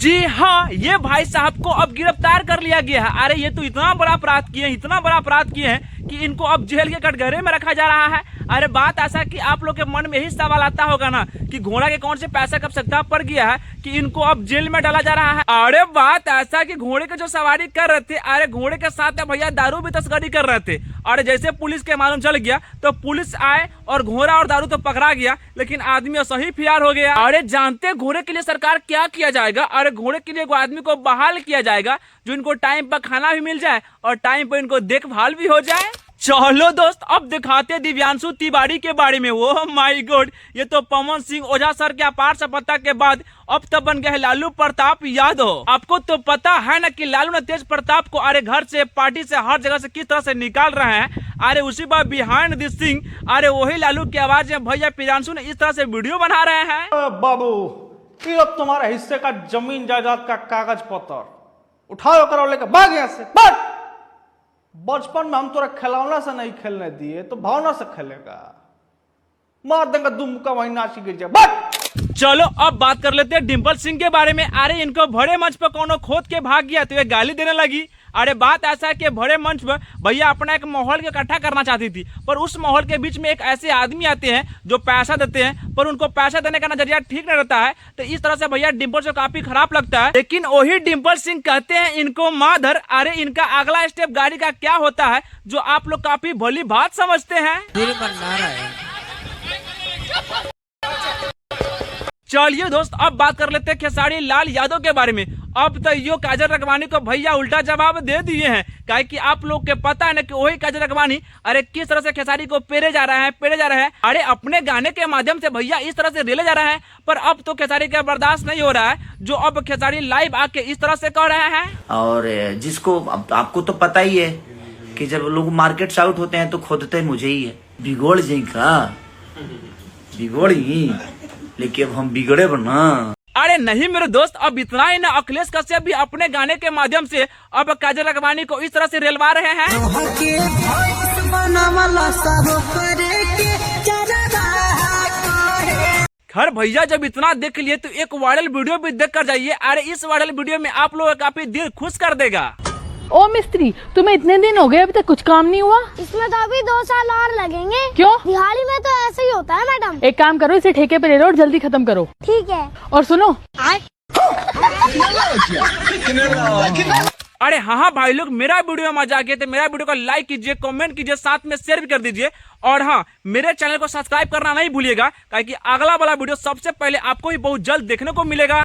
जी हाँ, ये भाई साहब को अब गिरफ्तार कर लिया गया है। अरे ये तो इतना बड़ा अपराध किए, इतना बड़ा अपराध किए हैं कि इनको अब जेल के कटघरे में रखा जा रहा है। अरे बात ऐसा कि आप लोग के मन में यही सवाल आता होगा ना कि घोड़ा के कौन से पैसा कब सकता पड़ गया है कि इनको अब जेल में डाला जा रहा है। अरे बात ऐसा कि घोड़े के जो सवारी कर रहे थे, अरे घोड़े के साथ भैया दारू भी तस्करी कर रहे थे। अरे जैसे पुलिस के मालूम चल गया तो पुलिस आए और घोड़ा और दारू तो पकड़ा गया, लेकिन आदमी सही फरार हो गया। अरे जानते घोड़े के लिए सरकार क्या किया जाएगा? अरे घोड़े के लिए आदमी को बहाल किया जाएगा जो इनको टाइम पर खाना भी मिल जाए और टाइम पर इनको देखभाल भी हो जाए। चलो दोस्त, अब दिखाते दिव्यांशु तिवारी के बारे में। वो माय गॉड, ये तो पवन सिंह ओझा सर के अपार सफलता के बाद अब तो बन गया है लालू प्रताप यादव। आपको तो पता है ना कि लालू ने तेज प्रताप को अरे घर से, पार्टी से, हर जगह से किस तरह से निकाल रहे हैं। अरे उसी बार बिहाइंड दिस थिंग, अरे वही लालू की आवाज में भैया प्रियांशु ने इस तरह से वीडियो बना रहे हैं। बाबू, ये अब तुम्हारा हिस्से का जमीन जायदाद का कागज पत्र उठाओ, करो, लेकर भाग यहाँ से। बचपन में हम तोरा खिलौना से नहीं खेलने दिए तो भावना से खेलेगा। मार देंगे दुम का वही नाची गिर जाए। चलो अब बात कर लेते हैं डिम्पल सिंह के बारे में। अरे इनको बड़े मंच पर कोनो खोद के भाग गया तो ये गाली देने लगी। अरे बात ऐसा है कि बड़े मंच पर भैया अपना एक माहौल इकट्ठा करना चाहती थी, पर उस माहौल के बीच में एक ऐसे आदमी आते हैं जो पैसा देते हैं, पर उनको पैसा देने का नजरिया ठीक नहीं रहता है। तो इस तरह से भैया डिम्पल से काफी खराब लगता है। लेकिन वही डिम्पल सिंह कहते हैं इनको माधर। अरे इनका अगला स्टेप गाड़ी का क्या होता है जो आप लोग काफी भली बात समझते हैं। चलिए दोस्त, अब बात कर लेते हैं खेसारी लाल यादव के बारे में। अब तो यो काजल रखवानी को भैया उल्टा जवाब दे दिए हैं, काहे कि आप लोग के पता है ना कि वही काजल रखवानी अरे किस तरह से खेसारी को पेरे जा रहा है। अरे अपने गाने के माध्यम से भैया इस तरह से रेले जा रहा है, पर अब तो खेसारी का बर्दाश्त नहीं हो रहा है, जो अब खेसारी लाइव आके इस तरह से कह रहे हैं। और जिसको आपको तो पता ही है कि जब लोग मार्केट से आउट होते हैं तो खोदते मुझे ही है। बिगोड़ जी का बिगोड़ी, लेकिन अब हम बिगड़े बना। अरे नहीं मेरे दोस्त, अब इतना ही ना, अखिलेश कश्यप भी अपने गाने के माध्यम से अब काजल रखवानी को इस तरह से रेलवा रहे हैं। खैर भैया जब इतना देख लिए तो एक वायरल वीडियो भी देख कर जाइए। अरे इस वायरल वीडियो में आप लोग काफी दिल खुश कर देगा। ओ मिस्त्री, तुम्हें इतने दिन हो गए अभी तक कुछ काम नहीं हुआ? इसमें तो अभी 2 साल और लगेंगे। क्यों? दिहाड़ी में तो ऐसे ही होता है मैडम। एक काम करो, इसे ठेके पे ले लो और जल्दी खत्म करो। ठीक है। और सुनो, अरे हाँ भाई लोग, मेरा वीडियो में मजा आ गया तो मेरा वीडियो को लाइक कीजिए, कमेंट कीजिए, साथ में शेयर भी कर दीजिए। और हाँ, मेरे चैनल को सब्सक्राइब करना नहीं भूलिएगा, क्योंकि अगला वाला वीडियो सबसे पहले आपको ही बहुत जल्द देखने को मिलेगा।